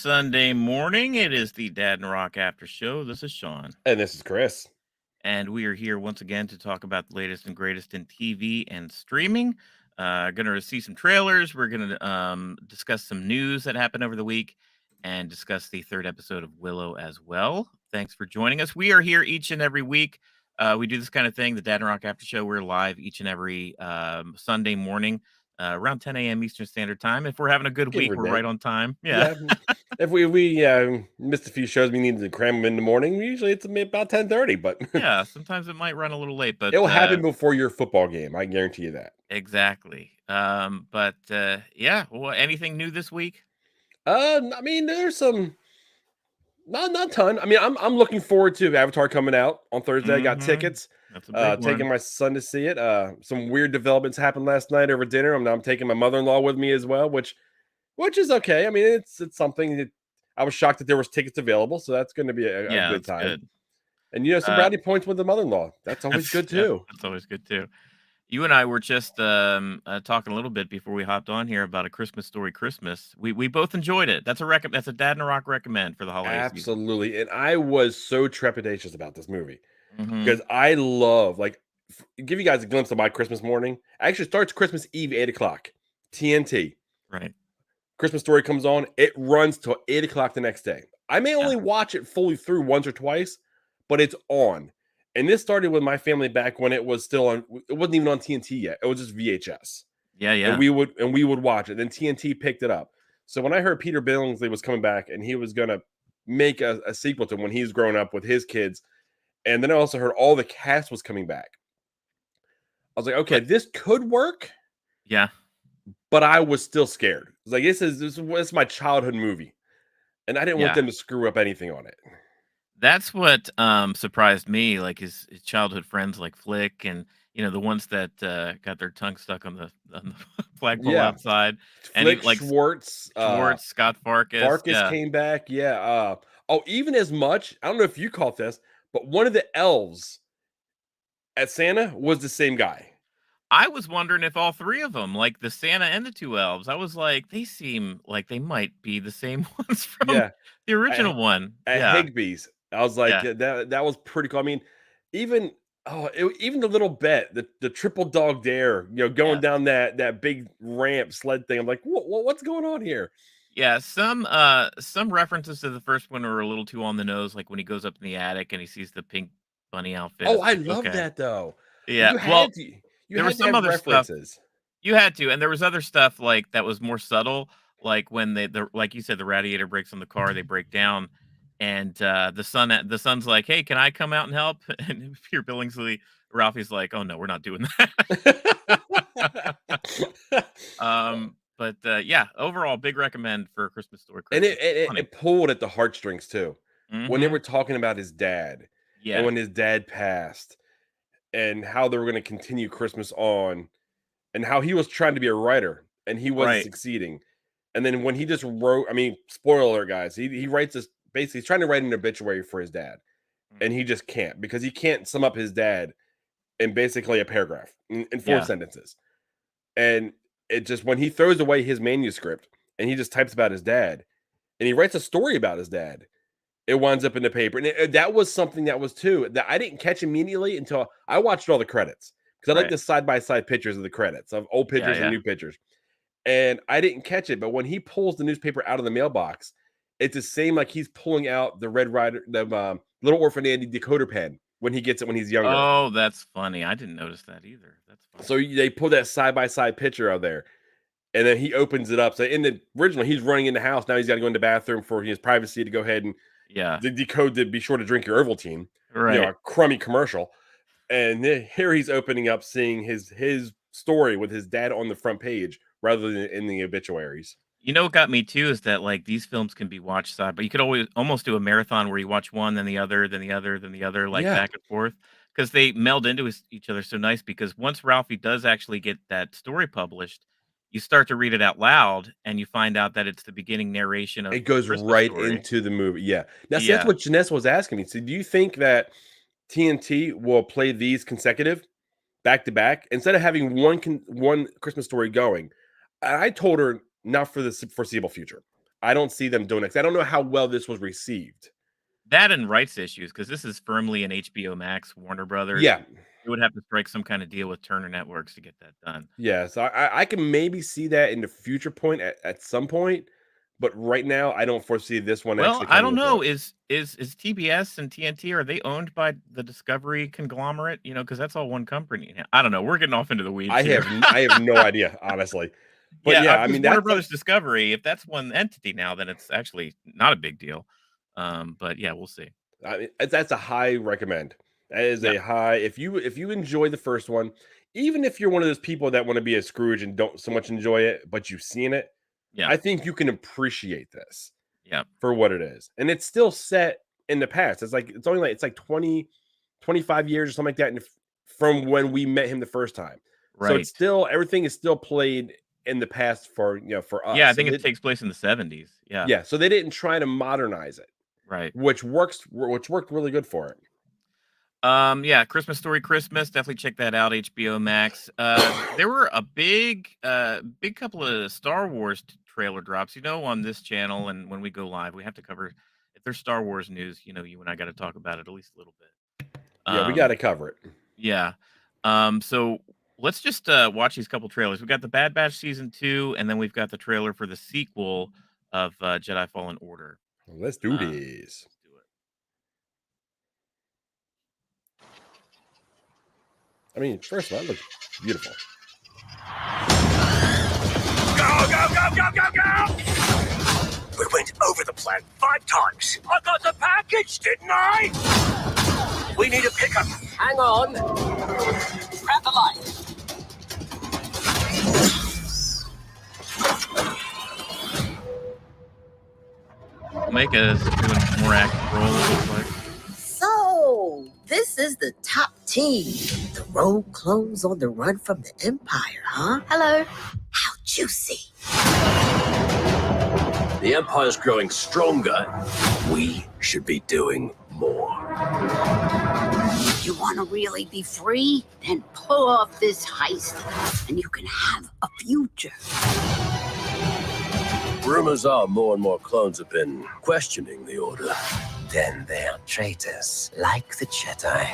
Sunday morning. It is the Dadnarok Aftershow. This is Shaun. And this is Chris. And we are here once again to talk about the latest and greatest in TV and streaming. Going to see some trailers. We're going to discuss some news that happened over the week and discuss the third episode of Willow as well. Thanks for joining us. We are here each and every week. We do this kind of thing, the Dadnarok Aftershow. We're live each and every Sunday morning. Around 10 a.m. Eastern Standard Time. If we're having a good week, we're right on time. Yeah. If we missed a few shows, we needed to cram them in the morning. Usually it's about 10:30, but yeah, sometimes it might run a little late, but it'll happen before your football game. I guarantee you that. Exactly. Yeah. Well, anything new this week? I mean, there's some not a ton. I mean, I'm looking forward to Avatar coming out on Thursday. I got tickets. That's a big taking one. my son to see it. Some weird developments happened last night over dinner. I'm taking my mother-in-law with me as well, which is okay. I mean, it's something that I was shocked that there was tickets available, so that's going to be a good time. Good. And some brownie points with the mother-in-law. That's always good too. That's always good too. You and I were just talking a little bit before we hopped on here about A Christmas Story Christmas. We both enjoyed it. That's a Dadnarok recommend for the holiday season. Absolutely. And I was so trepidatious about this movie because I love, give you guys a glimpse of my Christmas morning. It actually starts Christmas Eve, 8 o'clock, TNT. Right. Christmas Story comes on. It runs till 8 o'clock the next day. I may only watch it fully through once or twice, but it's on. And this started with my family back when it was still on. It wasn't even on TNT yet. It was just VHS. Yeah. And we would watch it. Then TNT picked it up. So when I heard Peter Billingsley was coming back and he was going to make a sequel to when he's grown up with his kids, and then I also heard all the cast was coming back, I was like, okay, this could work. Yeah. But I was still scared. I was like, this is my childhood movie. And I didn't want them to screw up anything on it. That's what surprised me, like his childhood friends like Flick and the ones that got their tongue stuck on the flagpole outside. Flick, and Schwartz, Scott Farkas. Farkas came back. Yeah. Even as much, I don't know if you caught this, but one of the elves at Santa was the same guy. I was wondering if all three of them, like the Santa and the two elves, I was like, they seem like they might be the same ones from the original one. At Higbee's. I was like, that was pretty cool. I mean, even the little bet, the triple dog dare, going down that big ramp sled thing. I'm like, what's going on here? Yeah, some references to the first one are a little too on the nose, like when he goes up in the attic and he sees the pink bunny outfit. Oh, I love that though. Yeah, there were some other references. Stuff. You had to, and there was other stuff like that was more subtle, like when like you said, the radiator breaks on the car, they break down, and the son's like, "Hey, can I come out and help?" And Peter Billingsley, Ralphie's like, "Oh no, we're not doing that." Yeah, overall, big recommend for A Christmas Story. And it pulled at the heartstrings too. When they were talking about his dad, and when his dad passed, and how they were going to continue Christmas on, and how he was trying to be a writer and he wasn't succeeding. And then when he just wrote, I mean, spoiler alert, guys, he writes this, basically he's trying to write an obituary for his dad, and he just can't, because he can't sum up his dad in basically a paragraph in 4 sentences. And it just, when he throws away his manuscript and he just types about his dad and he writes a story about his dad, it winds up in the paper. And that was something that was too, that I didn't catch immediately until I watched all the credits, because I like the side-by-side pictures of the credits of old pictures and new pictures. And I didn't catch it, but when he pulls the newspaper out of the mailbox, it's the same like he's pulling out the Red Rider, the Little Orphan Andy decoder pen when he gets it when he's younger. Oh, that's funny. I didn't notice that either. That's funny. So they pull that side-by-side picture out there, and then he opens it up. So in the original, he's running in the house. Now he's got to go in the bathroom for his privacy to go ahead and decode to be sure to drink your Ovaltine. Right. A crummy commercial. And here he's opening up, seeing his story with his dad on the front page rather than in the obituaries. You know what got me too is that like these films can be watched side, but you could always almost do a marathon where you watch one, then the other, then the other, then the other, like back and forth, because they meld into each other so nice. Because once Ralphie does actually get that story published, you start to read it out loud, and you find out that it's the beginning narration of it goes right into the movie. Yeah. Now, see, that's what Janessa was asking me. So, do you think that TNT will play these consecutive, back to back, instead of having one Christmas story going? I told her not for the foreseeable future. I don't see them doing it. 'Cause I don't know how well this was received. That and rights issues, because this is firmly an HBO Max, Warner Brothers. Yeah. They would have to strike some kind of deal with Turner Networks to get that done. Yeah, so I can maybe see that in the future point at some point, but right now I don't foresee this one Well, actually I coming don't to know. fruition. Is TBS and TNT, are they owned by the Discovery conglomerate? You know, because that's all one company now. I don't know. We're getting off into the weeds here. I have no idea, honestly. But Yeah, yeah, I because mean Warner that's Brothers Discovery, if that's one entity now, then it's actually not a big deal. But yeah, we'll see. I mean, that's a high recommend. That is Yeah, a high if you enjoy the first one, even if you're one of those people that want to be a Scrooge and don't so much enjoy it, but you've seen it, yeah, I think you can appreciate this yeah. for what it is. And it's still set in the past. It's only like it's like 20, 25 years or something like that from when we met him the first time. So it's Right. still everything is still played in the past for for Yeah, us. I So think it takes place in the 70s. Yeah, yeah, so they didn't try to modernize it, right. which worked really good for it. Yeah, Christmas Story Christmas, definitely check that out, HBO Max. There were a big couple of Star Wars trailer drops, on this channel, and when we go live, we have to cover if there's Star Wars news, you and I got to talk about it at least a little bit. Yeah, we got Um, to cover it. yeah. So let's just watch these couple trailers. We got the Bad Batch season 2, and then we've got the trailer for the sequel of Jedi Fallen Order. Let's do this. Let's do it. I mean, first of all, it looks beautiful. Go, go, go, go, go, go! We went over the plan 5 times. I got the package, didn't I? We need a pickup. Hang on. Grab the light. Omega's doing more active role, it looks like. So, this is the top team. The rogue clones on the run from the Empire, huh? Hello. How juicy. The Empire's growing stronger. We should be doing more. You want to really be free? Then pull off this heist, and you can have a future. Rumors are more and more clones have been questioning the Order. Then they're traitors, like the Jedi.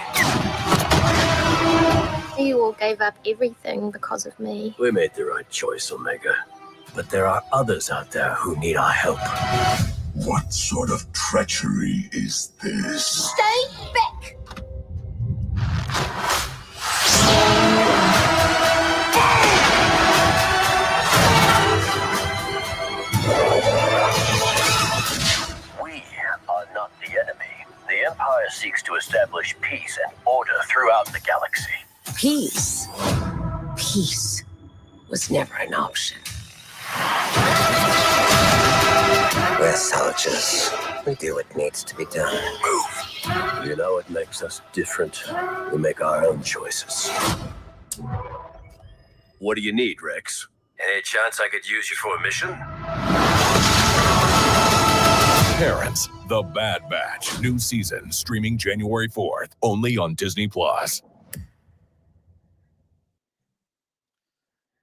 You all gave up everything because of me. We made the right choice, Omega. But there are others out there who need our help. What sort of treachery is this? Stay back! We are not the enemy. The Empire seeks to establish peace and order throughout the galaxy. Peace. Peace was never an option. We're soldiers. We do what needs to be done. Move. You know what makes us different? We make our own choices. What do you need, Rex? Any chance I could use you for a mission? Parents, The Bad Batch. New season streaming January 4th, only on Disney Plus.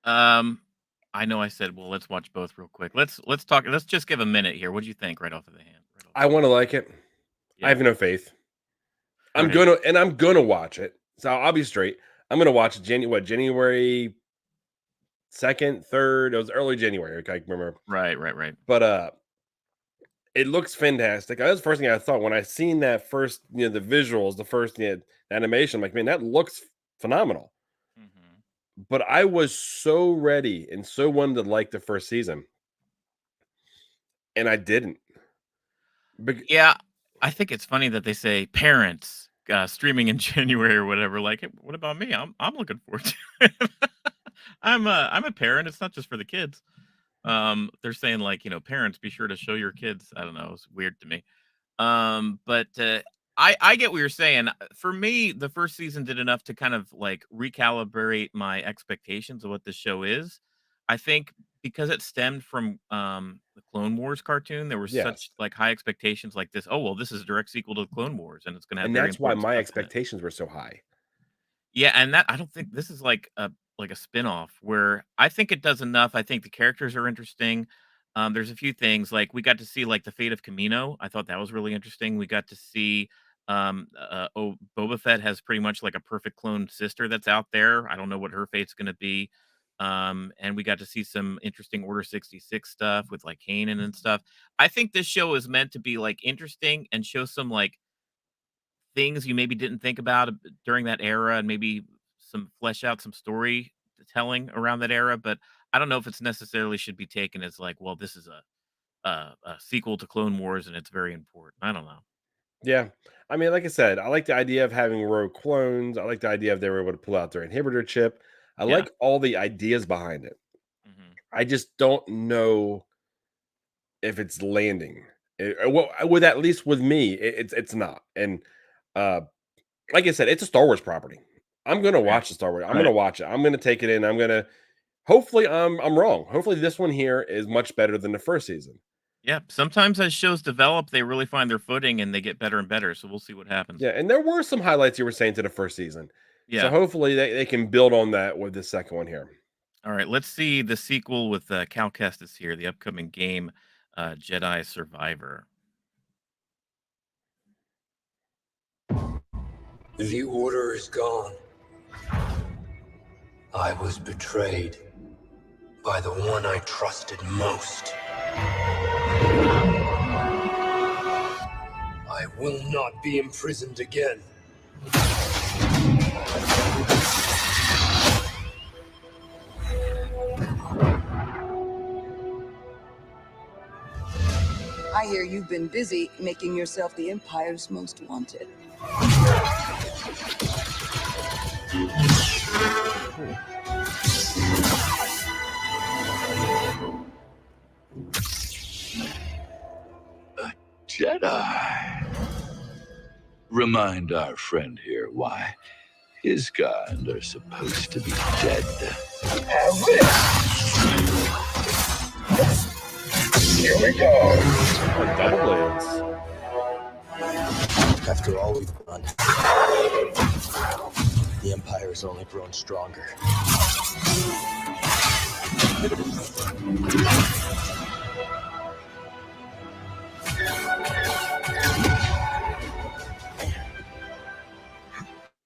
I know I said, well, let's watch both real quick. Let's talk. Let's just give a minute here. What do you think right off of the hand? I want to like it. Yeah. I have no faith. I'm Right. gonna watch it. So I'll be straight. I'm gonna watch it January 2nd, 3rd. It was early January. I can remember. Right. But it looks fantastic. That was the first thing I thought when I seen that first, the visuals, the first animation. I'm like, man, that looks phenomenal. Mm-hmm. But I was so ready and so wanted to like the first season, and I didn't. Yeah, I think it's funny that they say parents streaming in January or whatever. Like, hey, what about me? I'm looking forward to it. I'm a parent. It's not just for the kids. They're saying like, parents, be sure to show your kids. I don't know. It's weird to me. But I get what you're saying. For me, the first season did enough to kind of like recalibrate my expectations of what the show is. I think because it stemmed from the Clone Wars cartoon, there were such like high expectations like this. Oh, well, this is a direct sequel to the Clone Wars, and it's going to have and very that's why important my stuff in it. expectations were so high. Yeah, and that I don't think this is like a spin-off where I think it does enough. I think the characters are interesting. There's a few things like we got to see like the fate of Camino. I thought that was really interesting. We got to see Boba Fett has pretty much like a perfect clone sister that's out there. I don't know what her fate's going to be. And we got to see some interesting Order 66 stuff with like Kanan and stuff. I think this show is meant to be like interesting and show some like things you maybe didn't think about during that era and maybe some flesh out some storytelling around that era. But I don't know if it's necessarily should be taken as like, well, this is a sequel to Clone Wars and it's very important. I don't know. Yeah. I mean, like I said, I like the idea of having rogue clones. I like the idea of they were able to pull out their inhibitor chip. I Yeah. like all the ideas behind it. Mhm. I just don't know if it's landing. Well, with at least with me, it's not. And uh, like I said, it's a Star Wars property. I'm gonna Right. watch the Star Wars. I'm Right. gonna watch it. I'm gonna take it in. I'm gonna. Hopefully, I'm wrong. Hopefully, this one here is much better than the first season. Yeah. Sometimes as shows develop, they really find their footing and they get better and better. So we'll see what happens. Yeah, and there were some highlights you were saying to the first season. So Yeah. hopefully they can build on that with this second one here. All right. Let's see the sequel with Cal Kestis here, the upcoming game, Jedi Survivor. The order is gone. I was betrayed by the one I trusted most. I will not be imprisoned again. I hear you've been busy making yourself the Empire's most wanted. A Jedi. Remind our friend here why his kind are supposed to be dead. Here we go. Double blades. After all we've done, the Empire has only grown stronger.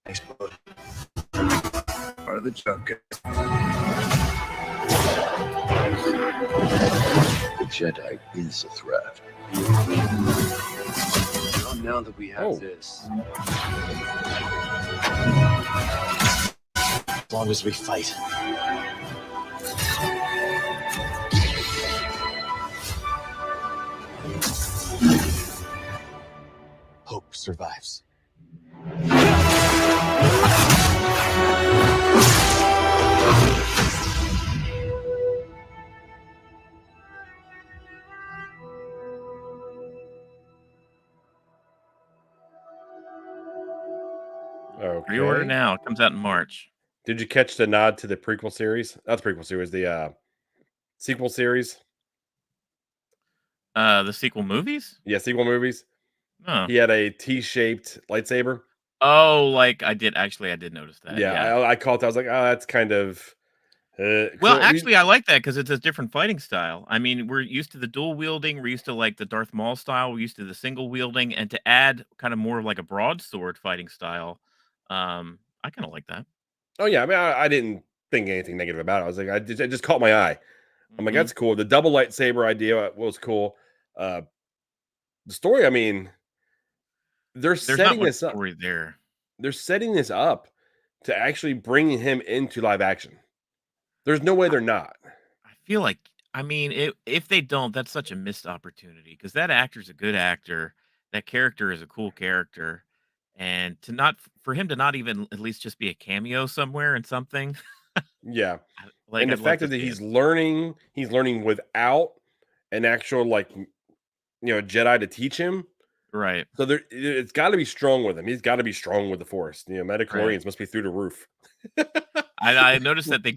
Nice boat. Part of the junket. The Jedi is a threat. Not now that we have this. As long as we fight. Hope survives. Pre-order Okay. now. It comes out in March. Did you catch the nod to the prequel series? Not the prequel series, the sequel series. The sequel movies? Yeah, sequel movies. Oh. He had a T-shaped lightsaber. Oh, like I did notice that. Yeah, I caught that. I was like, oh, that's kind of. Well, actually, I like that because it's a different fighting style. I mean, we're used to the dual wielding. We're used to like the Darth Maul style. We're used to the single wielding, and to add kind of more of like a broadsword fighting style, I kind of like that. Oh yeah, I mean, I didn't think anything negative about it. I was like, it just caught my eye. I'm like, Mhm. that's cool. The double lightsaber idea was cool. The story, I mean, There's not setting much this up. story there. They're setting this up to actually bring him into live action. There's no way they're not. I feel like, I mean, if they don't, that's such a missed opportunity because that actor's a good actor. That character is a cool character, and to not for him to not even at least just be a cameo somewhere in something. Yeah, Like and the I'd love fact to that see he's it. learning without an actual Jedi to teach him. Right. So it's got to be strong with him. He's got to be strong with the Force. Metachlorians Right. must be through the roof. I noticed that they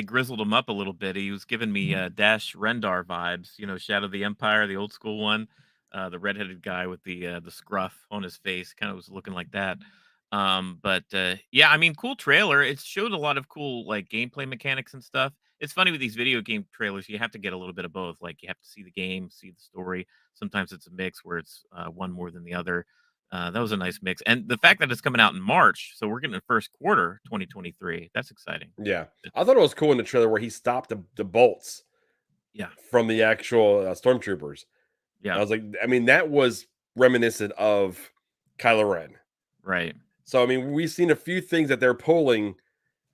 grizzled him up a little bit. He was giving me Dash Rendar vibes. Shadow of the Empire, the old school one, the redheaded guy with the scruff on his face, kind of was looking like that. But yeah, I mean, cool trailer. It showed a lot of cool like gameplay mechanics and stuff. it's funny with these video game trailers, you have to get a little bit of both. Like you have to see the game, see the story. Sometimes it's a mix where it's one more than the other. That was a nice mix, and the fact that it's coming out in March, so we're getting the first quarter 2023. That's exciting. Yeah, I thought it was cool in the trailer where he stopped the bolts. Yeah, from the actual stormtroopers. yeah. I was like, I mean, that was reminiscent of Kylo Ren. Right. So I mean, we've seen a few things that they're pulling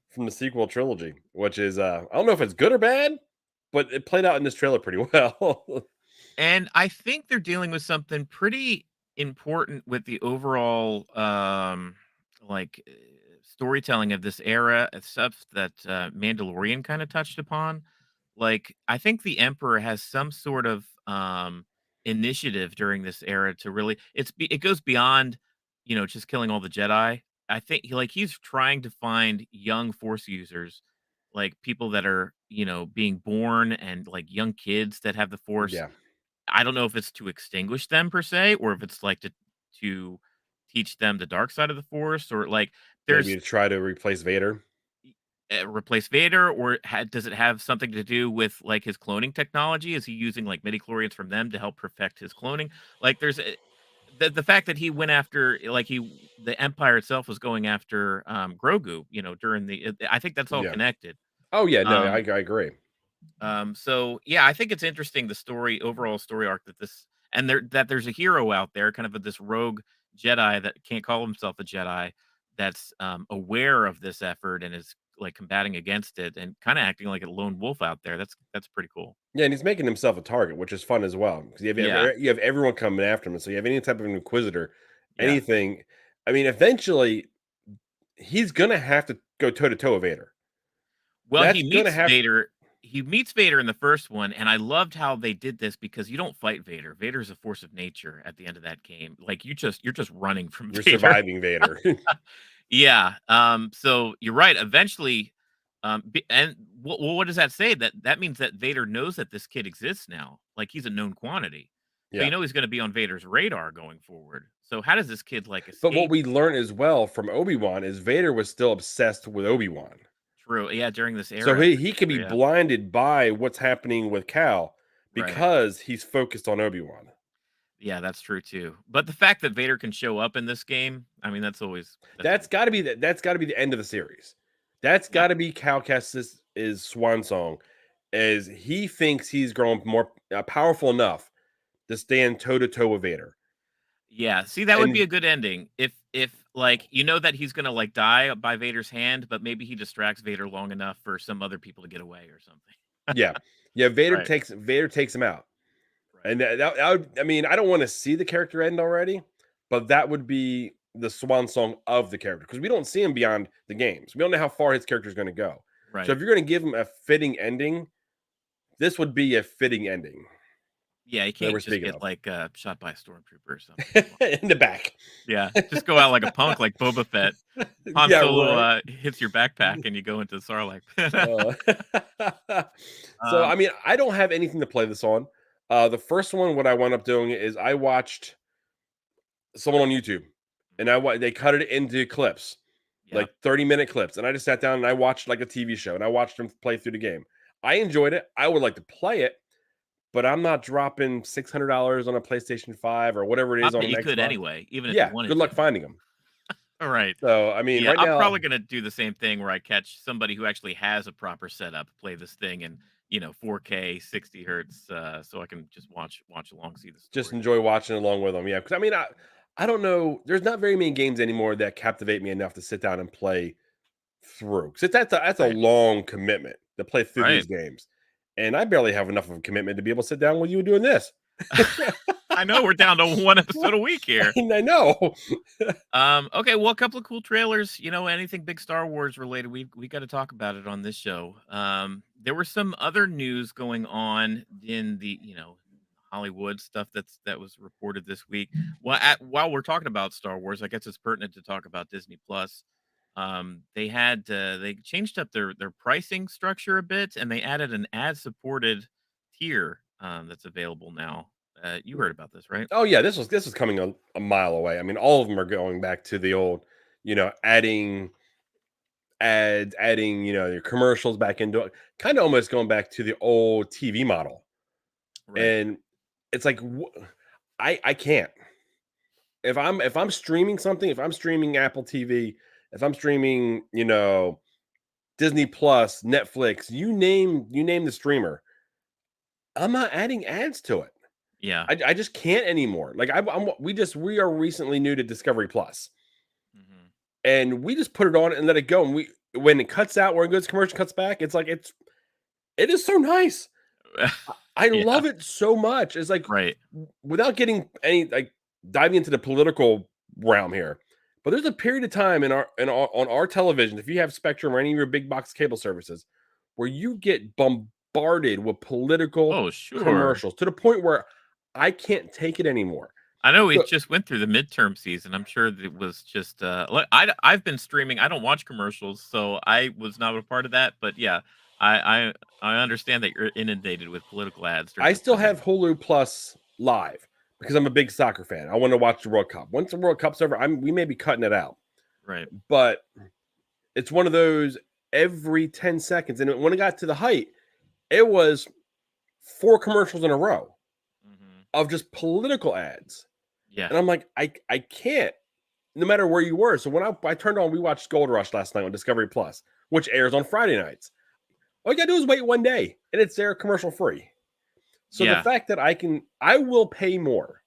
from the sequel trilogy, which is I don't know if it's good or bad, but it played out in this trailer pretty well. And I think they're dealing with something pretty important with the overall like storytelling of this era and stuff that Mandalorian kind of touched upon. Like I think the Emperor has some sort of initiative during this era to really it goes beyond, just killing all the Jedi. I think he's trying to find young Force users, like people that are, being born and like young kids that have the Force. Yeah. I don't know if it's to extinguish them per se, or if it's like to teach them the dark side of the Force, or like Maybe there's to try to replace Vader. replace Vader, or does it have something to do with like his cloning technology? Is he using like midichlorians from them to help perfect his cloning? Like there's the fact that he went after the Empire itself was going after Grogu, during I think that's all Yeah. connected. Oh yeah, no, I agree. So yeah, I think it's interesting the overall story arc that there's a hero out there, kind of this rogue Jedi that can't call himself a Jedi, that's aware of this effort and is like combating against it and kind of acting like a lone wolf out there. That's pretty cool. Yeah, and he's making himself a target, which is fun as well because Yeah. you have everyone coming after him. So you have any type of inquisitor, Yeah. anything. I mean, eventually, he's gonna have to go toe to toe with Vader. Well, he meets Vader in the first one, and I loved how they did this because you don't fight Vader. Vader's a force of nature at the end of that game. Like you're just running from You're Vader. surviving Vader. Yeah. So you're right. Eventually, and what does that say? That means that Vader knows that this kid exists now. Like he's a known quantity. So Yeah. he's going to be on Vader's radar going forward. So how does this kid like escape? But what we learned as well from Obi-Wan is Vader was still obsessed with Obi-Wan. True. Yeah, during this era. So he can be blinded by what's happening with Cal because he's focused on Obi-Wan. Yeah, that's true too. But the fact that Vader can show up in this game, I mean, that's got to be the end of the series. That's got to be Cal Kestis' swan song, as he thinks he's grown more powerful enough to stand toe to toe with Vader. Yeah, see, that would be a good ending if like that he's gonna like die by Vader's hand, but maybe he distracts Vader long enough for some other people to get away or something. yeah. Vader takes him out, and that would, I mean, I don't want to see the character end already, but that would be the swan song of the character because we don't see him beyond the games. We don't know how far his character is going to go. Right. So if you're going to give him a fitting ending, this would be a fitting ending. Yeah, he can't just get like shot by a stormtrooper or something in the back. Yeah, just go out like a punk, like Boba Fett. Han Solo hits your backpack and you go into the Sarlacc pit. So I mean, I don't have anything to play this on. The first one, what I wound up doing is I watched someone on YouTube, and they cut it into clips, like 30-minute clips, and I just sat down and I watched like a TV show, and I watched them play through the game. I enjoyed it. I would like to play it, but I'm not dropping $600 on a PlayStation 5 or whatever it is on an Xbox. You could anyway, even if you wanted. Good luck finding them. All right. So I mean, right I'm now, probably gonna do the same thing where I catch somebody who actually has a proper setup, play this thing in 4K, 60 hertz, so I can just watch along, see the story. Just enjoy watching along with them. Yeah, because I mean, I don't know. There's not very many games anymore that captivate me enough to sit down and play through. Because that's a long commitment to play through these games, and I barely have enough of a commitment to be able to sit down with you doing this. I know we're down to one episode a week here. I know. Okay, well, a couple of cool trailers. Anything big Star Wars related, we got to talk about it on this show. There were some other news going on in the Hollywood stuff that was reported this week. Well, while we're talking about Star Wars, I guess it's pertinent to talk about Disney Plus. They changed up their pricing structure a bit, and they added an ad-supported tier that's available now. You heard about this, right? Oh yeah, this was coming a mile away. I mean, all of them are going back to the old, adding ads, adding, your commercials back into it, kind of almost going back to the old TV model. Right. And it's like, I can't. If I'm streaming something, if I'm streaming Apple TV, if I'm streaming, Disney Plus, Netflix, you name the streamer, I'm not adding ads to it. Yeah. I just can't anymore. Like we are recently new to Discovery Plus. And we just put it on and let it go. And when it cuts out, where it goes commercial, cuts back, it's like it is so nice. I love it so much. It's like, without getting any diving into the political realm here, but there's a period of time on our television, if you have Spectrum or any of your big box cable services, where you get bombarded with political commercials to the point where I can't take it anymore. I know we just went through the midterm season. I'm sure it was just I've been streaming. I don't watch commercials, so I was not a part of that. But yeah, I understand that you're inundated with political ads. I still have Hulu Plus live because I'm a big soccer fan. I want to watch the World Cup. Once the World Cup's over, we may be cutting it out. Right. But it's one of those every 10 seconds. And when it got to the height, it was 4 commercials in a row of just political ads. Yeah. And I'm like, I can't, no matter where you were. So when I turned on, we watched Gold Rush last night on Discovery Plus, which airs on Friday nights. All you gotta do is wait one day and it's there commercial free. So the fact that I will pay more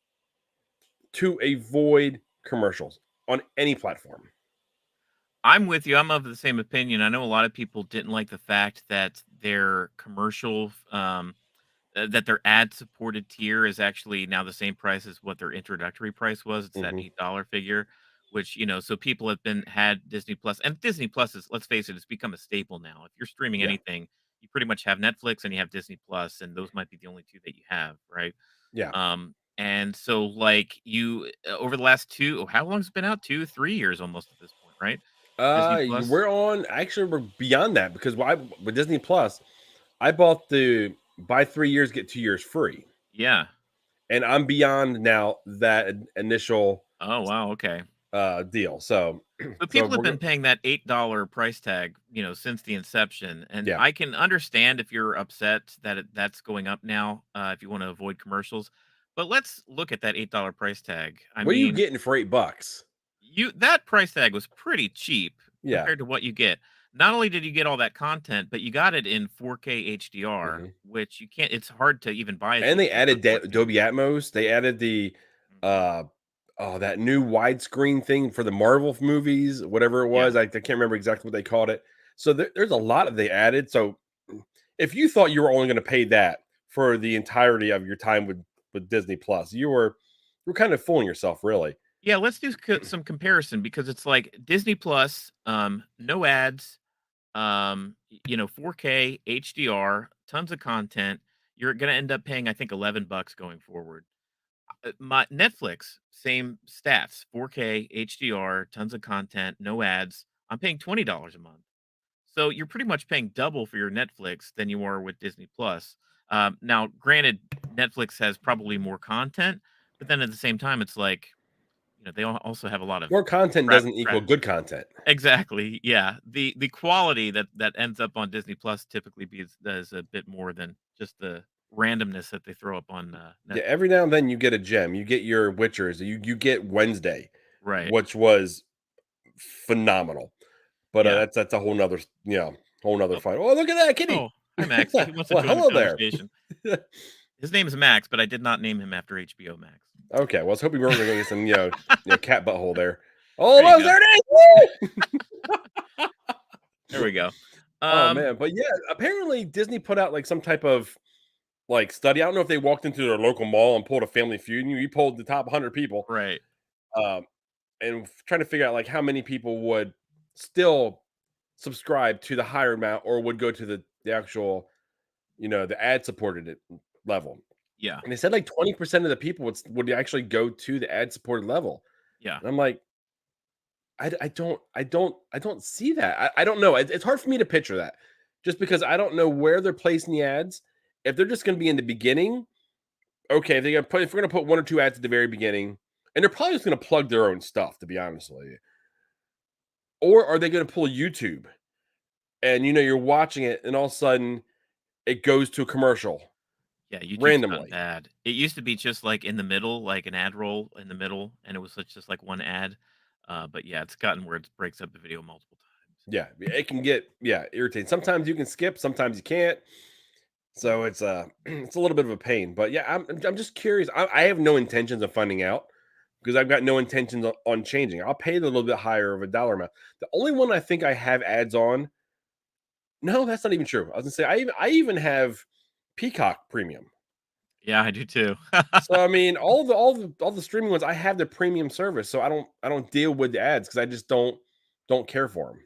to avoid commercials on any platform. I'm with you. I'm of the same opinion. I know a lot of people didn't like the fact that their commercial, that their ad-supported tier is actually now the same price as what their introductory price was. It's that $8 figure, which, so people have had Disney Plus, and Disney Plus is, let's face it, it's become a staple now. If you're streaming anything, you pretty much have Netflix and you have Disney Plus, and those might be the only 2 that you have, right? Yeah. And so like over the last how long has it been out? 2-3 years almost at this point, right? We're beyond that because with Disney Plus, I bought the buy 3 years, get 2 years free. Yeah. And I'm beyond now that initial okay. Deal. So people have been paying that $8 price tag, since the inception. And I can understand if you're upset that that's going up now, if you want to avoid commercials. But let's look at that $8 price tag. What are you getting for $8? That price tag was pretty cheap compared to what you get. Not only did you get all that content, but you got it in 4K HDR, which you can't. It's hard to even buy. And they added Dolby Atmos. They added the that new widescreen thing for the Marvel movies, whatever it was. I can't remember exactly what they called it. So there's a lot that they added. So if you thought you were only going to pay that for the entirety of your time with Disney Plus, you were kind of fooling yourself, really. Yeah, let's do some comparison because it's like Disney Plus, no ads, 4K HDR, tons of content. You're going to end up paying, I think, $11 going forward. My Netflix, same stats, 4K HDR, tons of content, no ads. I'm paying $20 a month. So you're pretty much paying double for your Netflix than you are with Disney Plus. Now, granted, Netflix has probably more content, but then at the same time, it's like, they also have a lot of more content doesn't equal good content. Exactly. Yeah. The quality that ends up on Disney Plus typically is a bit more than just the randomness that they throw up on Netflix. Yeah, every now and then you get a gem. You get your Witchers. You get Wednesday, right? Which was phenomenal. But that's a whole nother fight. Oh, look at that kitty! Oh, hi Max. He wants to join hello the there. His name is Max, but I did not name him after HBO Max. Okay, well, I was hoping we weren't going to get some cat butthole there. Oh, there it is! There we go. Oh man, but yeah, apparently Disney put out like some type of study. I don't know if they walked into their local mall and pulled a Family Feud. And you polled the top 100 people, right? And trying to figure out how many people would still subscribe to the higher amount or would go to the actual, the ad supported level. Yeah. And they said 20% of the people would actually go to the ad supported level. Yeah. And I'm like, I don't see that. I don't know. It's hard for me to picture that just because I don't know where they're placing the ads. If they're just going to be in the beginning, okay, if we're going to put 1 or 2 ads at the very beginning, and they're probably just going to plug their own stuff, to be honest with you. Or are they going to pull YouTube and you're watching it, and all of a sudden it goes to a commercial Yeah, YouTube's gotten randomly. bad. It used to be just like in the middle, like an ad roll in the middle, and it was just like one ad. But yeah, it's gotten where it breaks up the video multiple times. Yeah, it can get irritating. Sometimes you can skip, sometimes you can't. So it's it's a little bit of a pain. But yeah, I'm just curious. I have no intentions of finding out because I've got no intentions on changing. I'll pay the little bit higher of a dollar amount. The only one I think I have ads on. No, that's not even true. I was gonna say I even have Peacock Premium. Yeah, I do too. So I mean, all the streaming ones, I have the premium service, so I don't deal with the ads because I just don't care for them.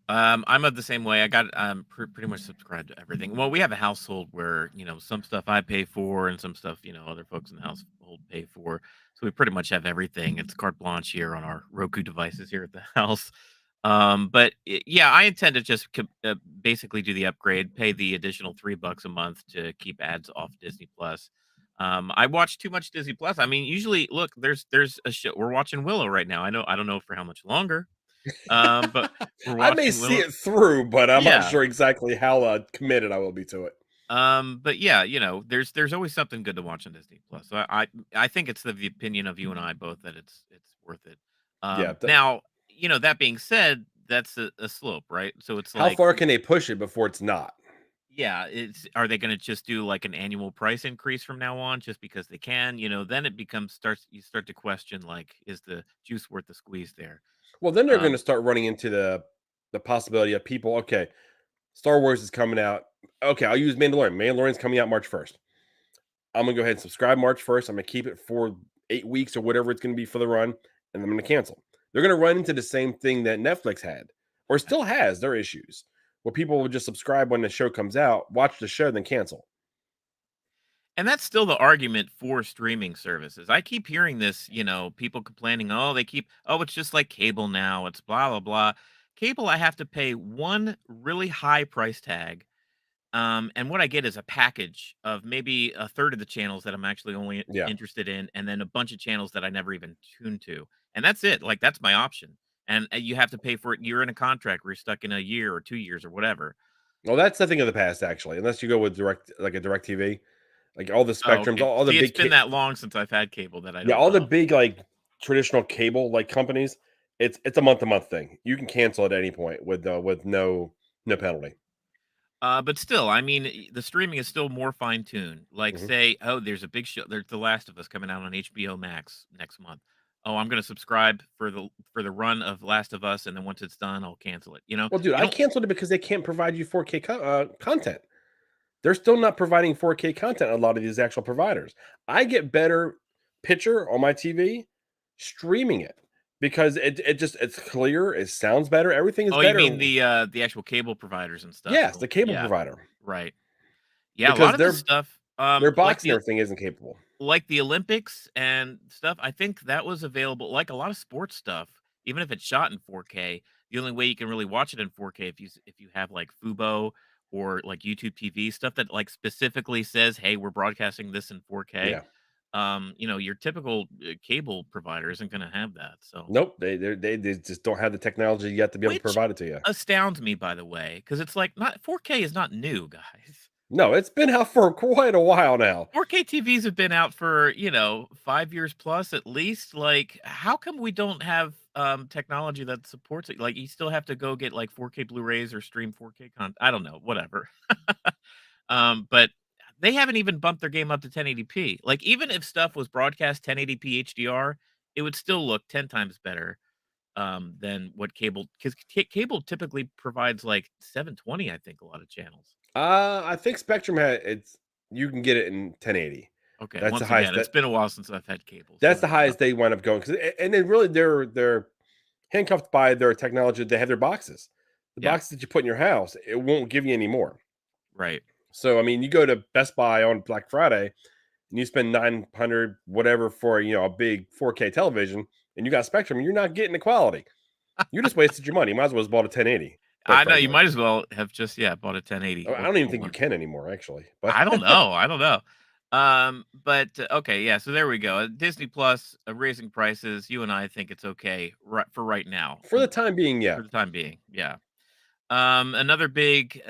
I'm of the same way. I got pretty much subscribed to everything. Well, we have a household where some stuff I pay for and some stuff other folks in the household pay for. So we pretty much have everything. It's carte blanche here on our Roku devices here at the house. But yeah, I intend to just basically do the upgrade, pay the additional $3 a month to keep ads off Disney Plus. I watch too much Disney Plus. I mean, usually, look, there's a show we're watching Willow right now. I don't know for how much longer. But we're I may watching see Willow. it through, but I'm not Yeah. sure exactly how committed I will be to it. But yeah, there's always something good to watch on Disney Plus. So I think it's the opinion of you and I both that it's worth it. Yeah. Now, that being said, that's a slope, right? So it's How like, far can they push it before it's not? yeah, are they going to just do like an annual price increase from now on just because they can? Then it you start to question, like, is the juice worth the squeeze there? Well, then they're going to Um, start running into the possibility of people. Okay, Star Wars is coming out. Okay, I'll use Mandalorian. Mandalorian's coming out March 1st. I'm gonna go ahead and subscribe March 1st. I'm gonna keep it for 8 weeks or whatever it's gonna be for the run, and I'm gonna cancel. They're gonna run into the same thing that Netflix had, or still has their issues, where people will just subscribe when the show comes out, watch the show, then cancel. And that's still the argument for streaming services. I keep hearing this, people complaining, it's just like cable now. It's blah, blah, blah. Cable, I have to pay one really high price tag. And what I get is a package of maybe a third of the channels that I'm actually only Yeah. interested in, and then a bunch of channels that I never even tune to. And that's it. Like, that's my option. And you have to pay for it. You're in a contract where you're stuck in a year or 2 years or whatever. Well, that's the thing of the past, actually. Unless you go with direct TV, like all the Oh, spectrums, okay. all the See, it's big been that long since I've had cable that I yeah, don't all the know. big like traditional cable like companies. It's a month-to-month thing. You can cancel at any point with no penalty. But still, I mean, the streaming is still more fine-tuned. Like, Mhm. say, oh, there's a big show. There's The Last of Us coming out on HBO Max next month. Oh, I'm gonna subscribe for the run of Last of Us, and then once it's done, I'll cancel it. Well, dude, You I don't. canceled it because they can't provide you 4K content. They're still not providing 4K content. A lot of these actual providers. I get better picture on my TV streaming it because it's clear. It sounds better. Everything is Oh, you better. mean the actual cable providers and stuff? Yes, the cable Yeah, provider right. Yeah, a because lot of this stuff, their like box and everything isn't capable. the Olympics and stuff, I think that was available. Like a lot of sports stuff, even if it's shot in 4K, the only way you can really watch it in 4K if you have like Fubo or like YouTube TV stuff that like specifically says, "Hey, we're broadcasting this in 4K." Yeah. Your typical cable provider isn't going to have that. So, Nope. They just don't have the technology yet to be able to which provide it to you. astounds me, by the way, because it's like not 4K is not new, guys. No, it's been out for quite a while now. 4K TVs have been out for, 5 years plus at least. Like, how come we don't have technology that supports it? Like, you still have to go get like 4K Blu-rays or stream 4K content. I don't know, whatever. But they haven't even bumped their game up to 1080p. Like, even if stuff was broadcast 1080p HDR, it would still look 10 times better than what cable, because cable typically provides like 720, I think, a lot of channels. I think Spectrum you can get it in 1080. Okay, That's the once highest again, it's been a while since I've had cable. So that's the highest they wind up going and then really they're handcuffed by their technology. They have their boxes. The Yeah. boxes that you put in your house, it won't give you any more. Right. So I mean, you go to Best Buy on Black Friday and you spend 900 whatever for a big 4K television and you got Spectrum, you're not getting the quality. You just wasted your money. You might as well have bought a 1080. quite I know you frankly. might as well have just bought a 1080 I or don't even or think you one. can anymore, actually. But I don't know. I don't know. But okay, yeah. So there we go. Disney Plus raising prices. You and I think it's okay for right now. for the time being, yeah. For the time being, yeah. Another big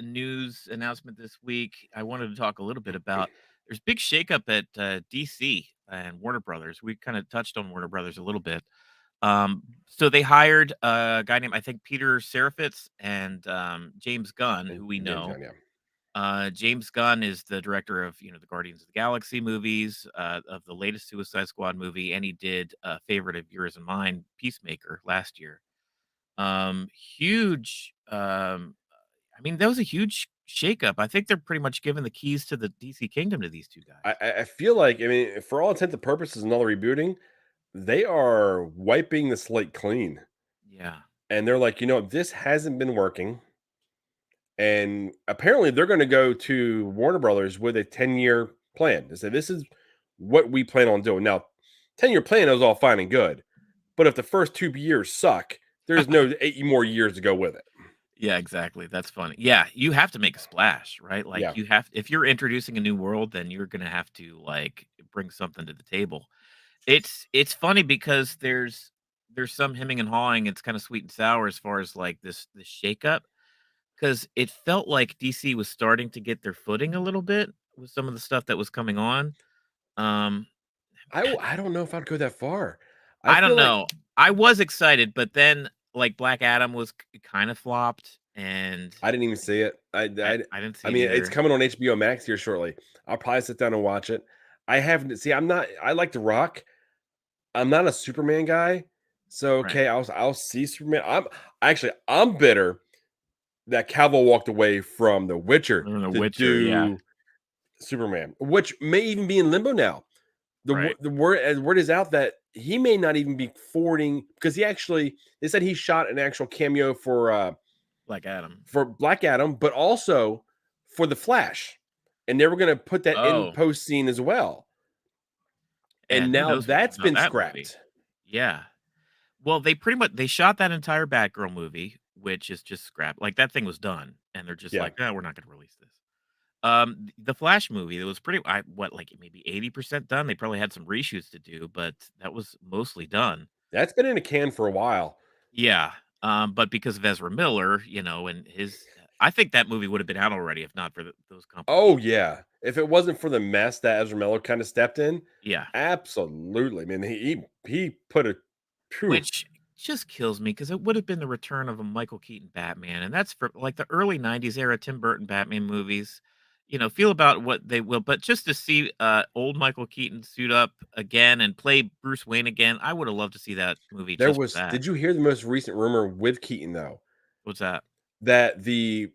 news announcement this week. I wanted to talk a little bit about. There's big shakeup at DC and Warner Brothers. We kind of touched on Warner Brothers a little bit. So they hired a guy named I think Peter Serafitz and James Gunn, who we James know. Gunn, yeah. James Gunn is the director of the Guardians of the Galaxy movies, of the latest Suicide Squad movie, and he did a favorite of yours and mine, Peacemaker, last year. Huge. I mean, that was a huge shakeup. I think they're pretty much giving the keys to the DC kingdom to these two guys. I feel like, I mean, for all intents and purposes, and all the rebooting, they are wiping the slate clean. Yeah. And they're like, this hasn't been working. And apparently they're going to go to Warner Brothers with a 10-year plan. They say, this is what we plan on doing. Now, 10-year plan is all fine and good. But if the first 2 years suck, there's no 8 more years to go with it. Yeah, exactly. That's funny. Yeah, you have to make a splash, right? Like Yeah. you have if you're introducing a new world, then you're going to have to like bring something to the table. It's funny because there's some hemming and hawing. It's kind of sweet and sour as far as like this shakeup, because it felt like DC was starting to get their footing a little bit with some of the stuff that was coming on. Um, I don't know if I'd go that far. I don't feel like know. I was excited, but then like Black Adam was kind of flopped, and I didn't even see it. I didn't see I it mean, it's either. coming on HBO Max here shortly. I'll probably sit down and watch it. I haven't see. I like The Rock. I'm not a Superman guy, so Right. okay, I'll see Superman. I'm bitter that Cavill walked away from The Witcher The to Witcher, yeah. do Superman, which may even be in limbo now. Right. The word is out that he may not even be forwarding, because they said he shot an actual cameo for Black Adam. But also for the Flash, and they were going to put that in Oh. post scene as well. And who now knows that's about been that scrapped. movie. Yeah. Well, they shot that entire Batgirl movie, which is just scrapped. Like that thing was done, and they're just Yeah. like, no, we're not going to release this. The Flash movie, it was pretty, like maybe 80% done. They probably had some reshoots to do, but that was mostly done. That's been in a can for a while. Yeah. But because of Ezra Miller, and I think that movie would have been out already if not for those companies. Oh yeah, if it wasn't for the mess that Ezra Miller kind of stepped in, Yeah. absolutely. I mean, he put a Which just kills me because it would have been the return of a Michael Keaton Batman, and that's for like the early '90s era Tim Burton Batman movies. Feel about what they will, but just to see old Michael Keaton suit up again and play Bruce Wayne again, I would have loved to see that movie. There just for was. that. Did you hear the most recent rumor with Keaton though? What's that? That the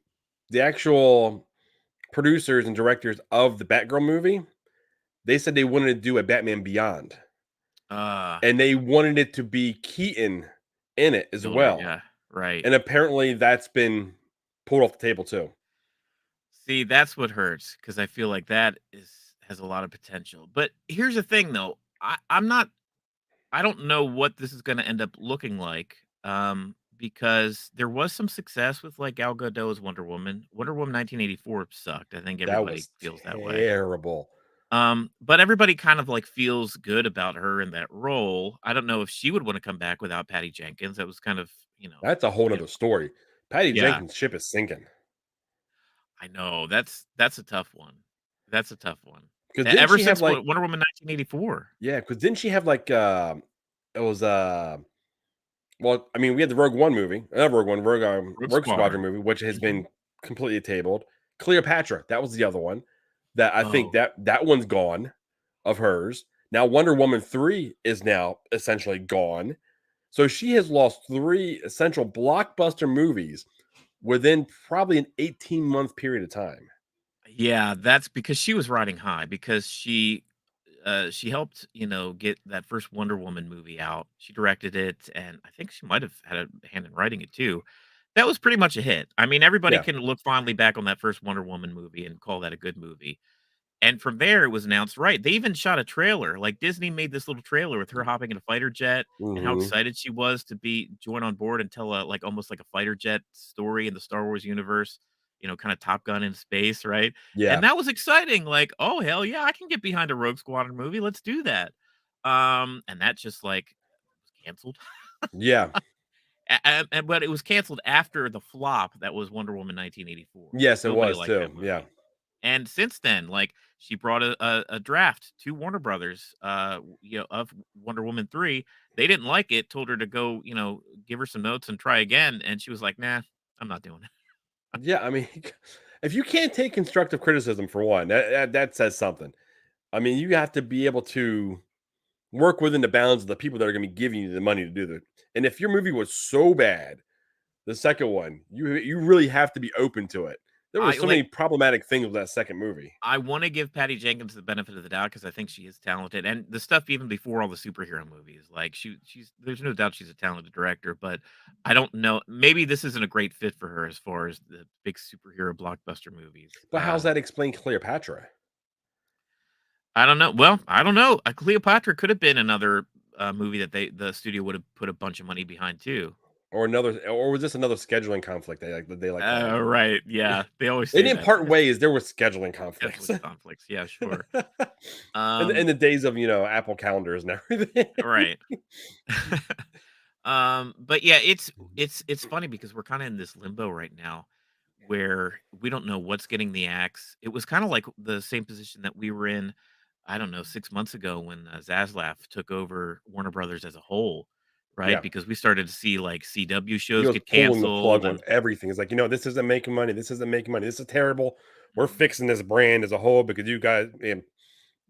actual producers and directors of the Batgirl movie, they said they wanted to do a Batman Beyond, and they wanted it to be Keaton in it as well. Yeah, right. And apparently that's been pulled off the table too. See, that's what hurts because I feel like that has a lot of potential. But here's the thing, though. I don't know what this is going to end up looking like. Because there was some success with like Gal Gadot's Wonder Woman. Wonder Woman 1984 sucked. I think everybody feels that way. Terrible. But everybody kind of like feels good about her in that role. I don't know if she would want to come back without Patty Jenkins. That was kind of, That's a whole nother story. Patty Jenkins' ship is sinking. I know that's a tough one. That's a tough one. Because Ever since Wonder Woman 1984. Yeah, because didn't she have like it was well, I mean, we had the Rogue One movie, Rogue Squadron movie, which has been completely tabled. Cleopatra, that was the other one that I think that one's gone of hers. Now Wonder Woman 3 is now essentially gone. So she has lost 3 essential blockbuster movies within probably an 18-month period of time. Yeah, that's because she was riding high because she helped, get that first Wonder Woman movie out. She directed it, and I think she might have had a hand in writing it too. That was pretty much a hit. I mean, everybody can look fondly back on that first Wonder Woman movie and call that a good movie. And from there, it was announced, right? They even shot a trailer. Like Disney made this little trailer with her hopping in a fighter jet and how excited she was to join on board and tell almost like a fighter jet story in the Star Wars universe. Kind of Top Gun in space, right? Yeah. And that was exciting. Like, oh hell yeah, I can get behind a Rogue Squadron movie. Let's do that. And that just like was canceled. Yeah. but it was canceled after the flop that was Wonder Woman 1984. Yes, it Nobody was liked too. that movie. Yeah. And since then, like she brought a draft to Warner Brothers, of Wonder Woman 3. They didn't like it, told her to go, give her some notes and try again. And she was like, nah, I'm not doing it. Yeah, I mean, if you can't take constructive criticism for one, that says something. I mean, you have to be able to work within the bounds of the people that are going to be giving you the money to do that. And if your movie was so bad, the second one, you really have to be open to it. There were so many problematic things with that second movie. I want to give Patty Jenkins the benefit of the doubt because I think she is talented, and the stuff even before all the superhero movies, like she's there's no doubt she's a talented director, but I don't know. Maybe this isn't a great fit for her as far as the big superhero blockbuster movies. But how's that explain Cleopatra? I don't know. Well, I don't know. Cleopatra could have been another movie that the studio would have put a bunch of money behind too. Or was this another scheduling conflict? Right. Yeah. They always say they didn't part ways. There were scheduling conflicts. Yeah, sure. In the days of Apple calendars and everything. Right. But yeah, it's funny because we're kind of in this limbo right now where we don't know what's getting the axe. It was kind of like the same position that we were in, I don't know, 6 months ago when Zaslav took over Warner Brothers as a whole. Right, Yeah. because we started to see like CW shows He was get pulling canceled. the plug on everything. It's like, this isn't making money. This isn't making money. This is terrible. We're fixing this brand as a whole because you guys,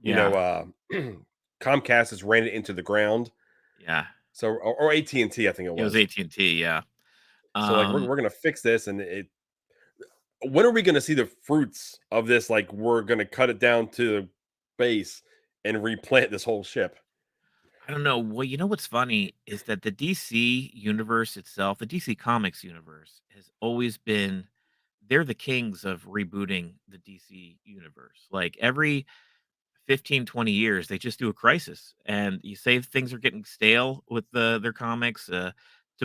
Comcast has ran it into the ground. Yeah. So or AT&T, I think it was. It was AT&T. Yeah. So like we're gonna fix this, and when are we gonna see the fruits of this? Like we're gonna cut it down to the base and replant this whole ship. I don't know. Well, what's funny is that the DC universe itself, the DC Comics universe, has always been, they're the kings of rebooting the DC universe. Like every 15, 20 years, they just do a crisis. And you say things are getting stale with their comics. To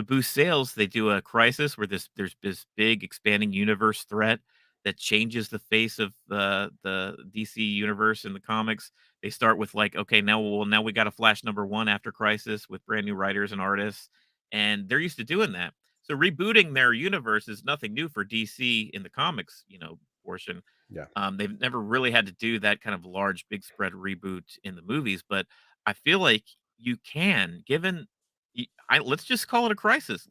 boost sales, they do a crisis where there's this big expanding universe threat that changes the face of the DC universe in the comics. They start with like, okay, now we got a Flash #1 after Crisis with brand new writers and artists, and they're used to doing that. So rebooting their universe is nothing new for DC in the comics, portion. Yeah. They've never really had to do that kind of large, big spread reboot in the movies, but I feel like you can, let's just call it a crisis.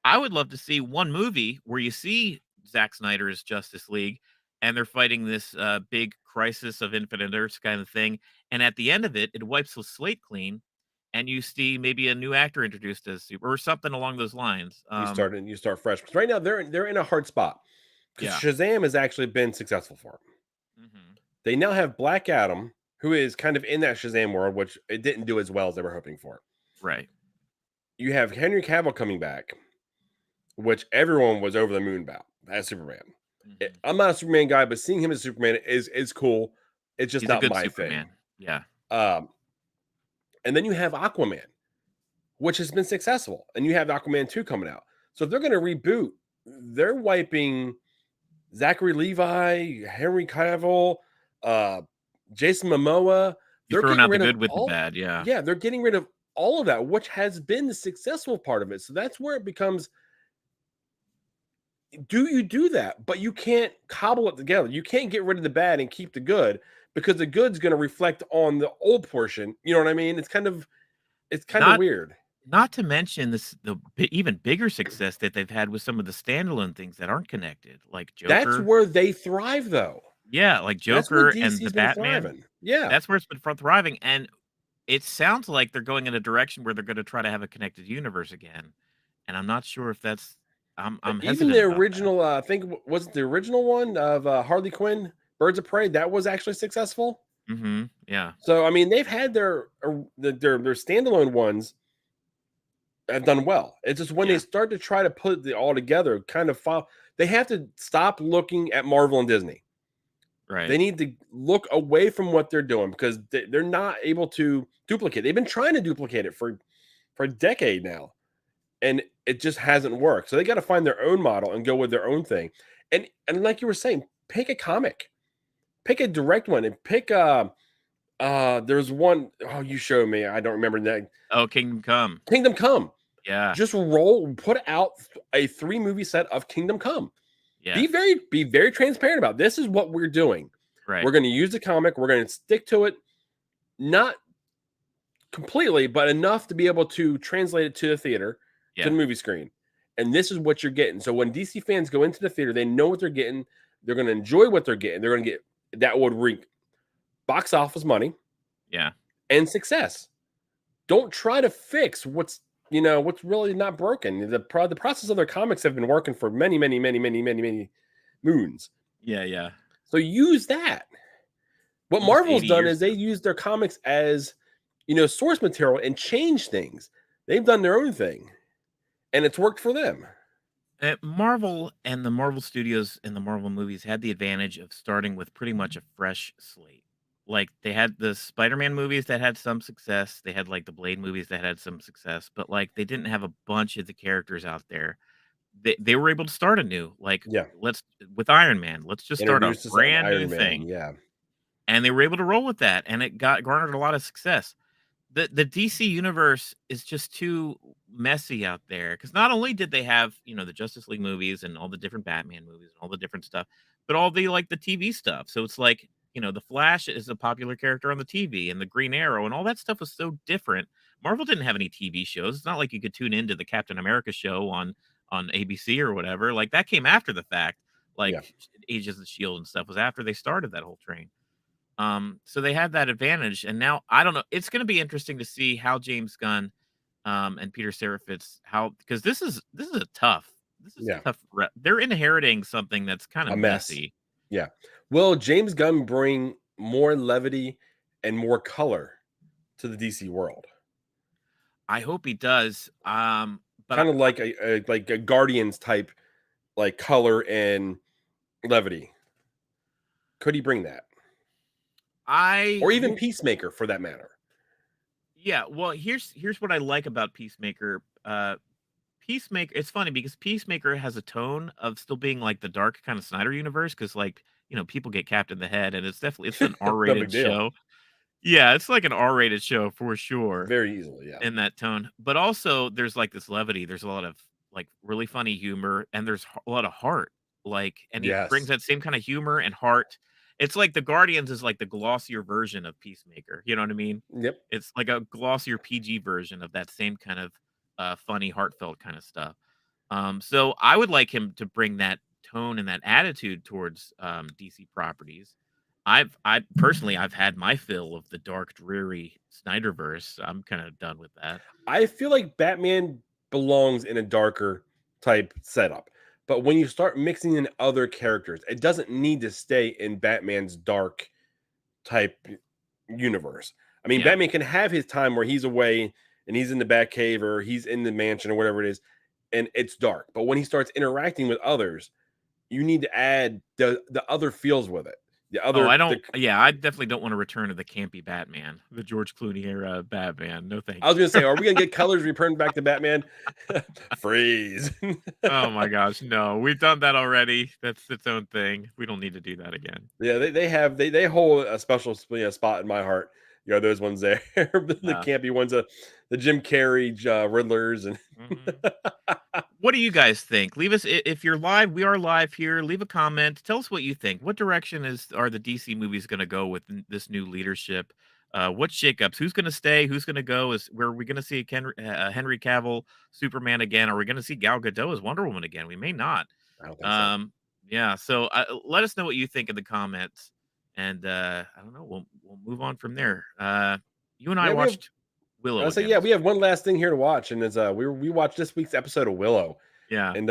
I would love to see one movie where you see Zack Snyder's Justice League and they're fighting this big crisis of Infinite Earths kind of thing. And at the end of it, it wipes the slate clean and you see maybe a new actor introduced as super or something along those lines. You start fresh. Because right now they're in a hard spot. Because Shazam has actually been successful for them. Mm-hmm. They now have Black Adam, who is kind of in that Shazam world, which it didn't do as well as they were hoping for. Right. You have Henry Cavill coming back, which everyone was over the moon about as Superman. Mm-hmm. I'm not a Superman guy, but seeing him as Superman is cool. It's just not my Superman. thing. Yeah. And then you have Aquaman, which has been successful, and you have Aquaman 2 coming out. So if they're going to reboot, they're wiping Zachary Levi, Henry Cavill, Jason Momoa. They're throwing out the good with the bad. Yeah. Yeah, they're getting rid of all of that, which has been the successful part of it. So that's where it becomes, do you do that? But you can't cobble it together. You can't get rid of the bad and keep the good because the good's going to reflect on the old portion. You know what I mean? It's kind of weird. Not to mention the even bigger success that they've had with some of the standalone things that aren't connected, like Joker. That's where they thrive, though. Yeah, like Joker and the Batman. Thriving. Yeah, that's where it's been thriving, and it sounds like they're going in a direction where they're going to try to have a connected universe again. And I'm not sure if that's. I'm even the original. I think wasn't the original one of Harley Quinn, Birds of Prey. That was actually successful. Mm-hmm. Yeah. So I mean, they've had their standalone ones have done well. It's just when they start to try to put it all together, they have to stop looking at Marvel and Disney. Right. They need to look away from what they're doing because they're not able to duplicate. They've been trying to duplicate it for a decade now, and it just hasn't worked. So they got to find their own model and go with their own thing. And like you were saying, pick a comic, pick a direct one, and pick there's one, you showed me. I don't remember that. Oh, Kingdom Come. Kingdom Come. Yeah. Just put out a 3-movie set of Kingdom Come. Yeah. Be very transparent about this is what we're doing. Right. We're going to use the comic. We're going to stick to it, not completely, but enough to be able to translate it to the theater, to the movie screen. And this is what you're getting. So when DC fans go into the theater, they know what they're getting. They're going to enjoy what they're getting. They're going to get that would reap box office money, and success. Don't try to fix what's really not broken. The process of their comics have been working for many moons. Yeah. So use that. What Marvel's done is they use their comics as, source material and change things. They've done their own thing, and it's worked for them. Marvel and the Marvel Studios and the Marvel movies had the advantage of starting with pretty much a fresh slate. Like, they had the Spider-Man movies that had some success. They had, like, the Blade movies that had some success. But, like, they didn't have a bunch of the characters out there. They were able to start anew. Like, with Iron Man, let's just start a brand new thing. Yeah. And they were able to roll with that. And it garnered a lot of success. The DC universe is just too messy out there. Because not only did they have, the Justice League movies and all the different Batman movies and all the different stuff, but all the, like, the TV stuff. So it's like, the Flash is a popular character on the TV, and the Green Arrow and all that stuff was so different. Marvel didn't have any TV shows. It's not like you could tune into the Captain America show on ABC or whatever. Like, that came after the fact. Like, Agents of S.H.I.E.L.D. and stuff was after they started that whole train. So they had that advantage, and now I don't know. It's going to be interesting to see how James Gunn and Peter Serafin's because this is a tough. This is a tough. They're inheriting something that's kind of messy. Yeah. Will James Gunn bring more levity and more color to the DC world? I hope he does. But kind of like a Guardians type, like, color and levity. Could he bring that? Or even Peacemaker, for that matter. Yeah. Well, here's what I like about Peacemaker. Peacemaker, it's funny because Peacemaker has a tone of still being like the dark kind of Snyder universe, because, like, people get capped in the head, and it's an R-rated show. Yeah, it's like an R-rated show for sure. Very easily, yeah. In that tone. But also there's, like, this levity. There's a lot of, like, really funny humor, and there's a lot of heart. Like, and he brings that same kind of humor and heart. It's like the Guardians is like the glossier version of Peacemaker. You know what I mean? Yep. It's like a glossier PG version of that same kind of funny, heartfelt kind of stuff. So I would like him to bring that tone and that attitude towards DC properties. I personally, I've had my fill of the dark, dreary Snyderverse. I'm kind of done with that. I feel like Batman belongs in a darker type setup. But when you start mixing in other characters, it doesn't need to stay in Batman's dark type universe. I mean, Batman can have his time where he's away and he's in the Batcave or he's in the mansion or whatever it is, and it's dark. But when he starts interacting with others, you need to add the other feels with it. I definitely don't want to return to the campy Batman, the George Clooney era Batman. No thanks. I was going to say, are we going to get colors returned back to Batman? Freeze. Oh my gosh, no. We've done that already. That's its own thing. We don't need to do that again. Yeah, they hold a special spot in my heart. Those ones there. The campy ones, the Jim Carrey Riddlers. And what do you guys think? Leave us, if you're live, we are live here. Leave a comment. Tell us what you think. What direction are the DC movies going to go with this new leadership? What shakeups? Who's going to stay? Who's going to go? Are we going to see Henry Cavill Superman again? Are we going to see Gal Gadot as Wonder Woman again? We may not. I don't think so. Yeah. So let us know what you think in the comments. And I don't know. We'll move on from there. You and I watched Willow. We have one last thing here to watch, and it's we watched this week's episode of Willow. Yeah. And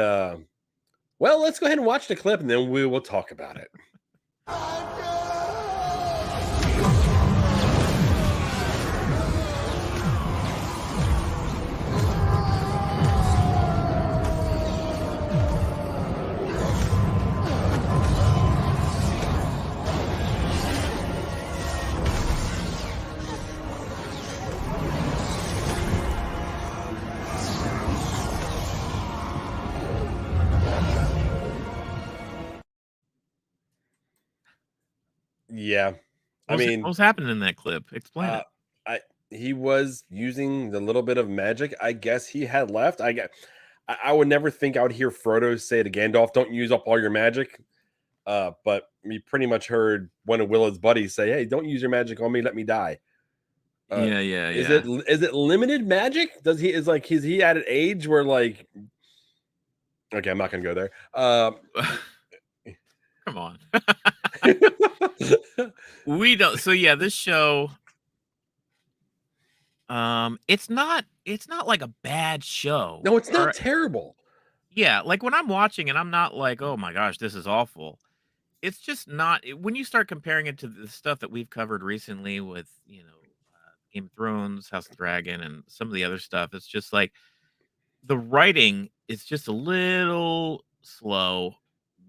let's go ahead and watch the clip, and then we will talk about it. Yeah. What's happening in that clip? Explain it. he was using the little bit of magic I guess he had left. I would never think I would hear Frodo say to Gandalf, "Don't use up all your magic." But we pretty much heard one of Willow's buddies say, "Hey, don't use your magic on me. Let me die." Is it limited magic? Is he at an age where like? Okay, I'm not gonna go there. Come on. We don't. So yeah, this show. It's not like a bad show. No, it's not terrible. Yeah, like when I'm watching it, I'm not like, oh my gosh, this is awful. It's just not when you start comparing it to the stuff that we've covered recently with, Game of Thrones, House of Dragon, and some of the other stuff. It's just like the writing is just a little slow.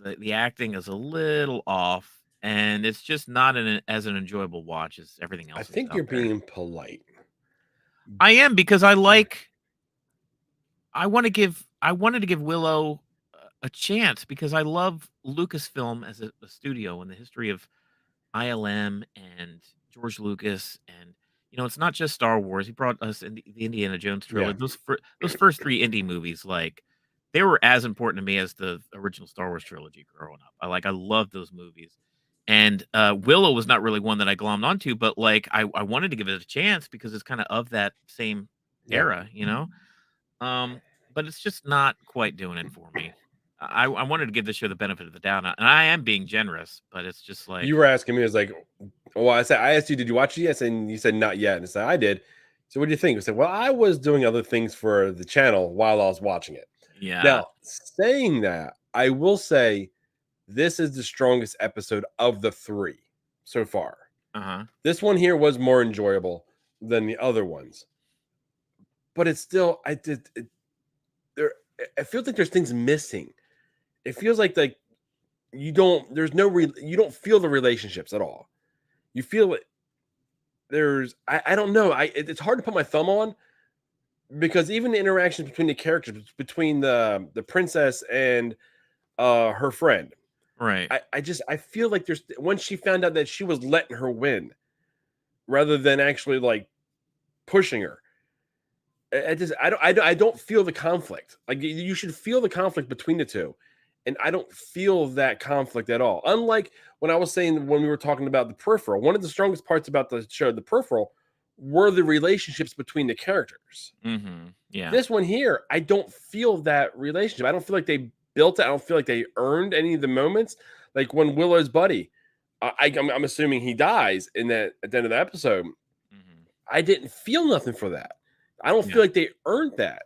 The acting is a little off, and it's just not as an enjoyable watch as everything else. I think you're being polite. I am, because I wanted to give Willow a chance, because I love Lucasfilm as a studio and the history of ILM and George Lucas, and it's not just Star Wars. He brought us in the Indiana Jones trilogy. Yeah. Those first 3 indie movies, like, they were as important to me as the original Star Wars trilogy growing up. I loved those movies. And Willow was not really one that I glommed onto, but like I wanted to give it a chance because it's kind of that same era, but it's just not quite doing it for me. I wanted to give the show the benefit of the doubt, and I am being generous, but it's just like, you were asking me, I was like, well, I asked you, did you watch it yet? And you said not yet. And I said, I did. So what do you think? I said, well, I was doing other things for the channel while I was watching it. Yeah. Now, saying that, I will say this is the strongest episode of the 3 so far. This one here was more enjoyable than the other ones, but it's still, it feels like there's things missing. It feels like you don't feel the relationships at all. You feel it. I don't know. It's hard to put my thumb on, because even the interactions between the characters, between the princess and her friend, right? I feel like there's, once she found out that she was letting her win rather than actually like pushing her, I don't feel the conflict. Like, you should feel the conflict between the two, and I don't feel that conflict at all. Unlike when I was saying, when we were talking about The Peripheral, one of the strongest parts about the show, The Peripheral, were the relationships between the characters. Yeah. This one here, I don't feel that relationship. I don't feel like they built it. I don't feel like they earned any of the moments. Like when Willow's buddy, I'm assuming he dies at the end of the episode. I didn't feel nothing for that. I don't feel like they earned that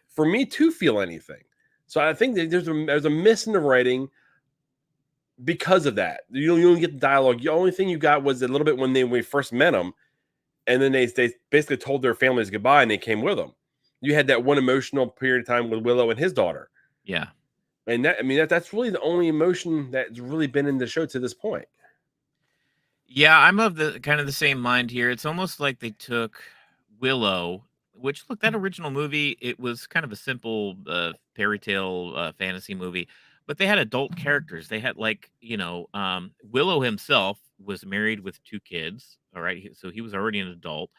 for me to feel anything. So I think that there's a miss in the writing because of that. You don't get the dialogue. The only thing you got was a little bit when we first met them, and then they basically told their families goodbye and they came with them. You had that one emotional period of time with Willow and his daughter. Yeah. And that's really the only emotion that's really been in the show to this point. Yeah, I'm of the kind of the same mind here. It's almost like they took Willow, which, look, that original movie, it was kind of a simple fairy tale fantasy movie, but they had adult characters. They had Willow himself was married with 2 kids. All right. So he was already an adult.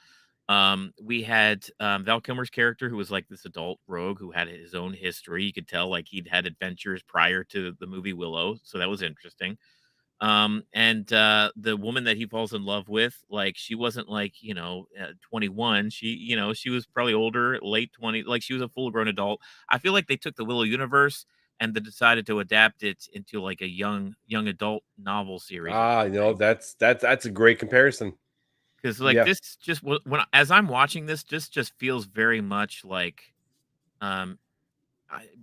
We had Val Kilmer's character, who was like this adult rogue who had his own history. You could tell like he'd had adventures prior to the movie Willow. So that was interesting. And the woman that he falls in love with, like, she wasn't 21. She was probably older, late 20s, like she was a full grown adult. I feel like they took the Willow universe and they decided to adapt it into like a young adult novel series. That's a great comparison. Because this just, as I'm watching this just feels very much like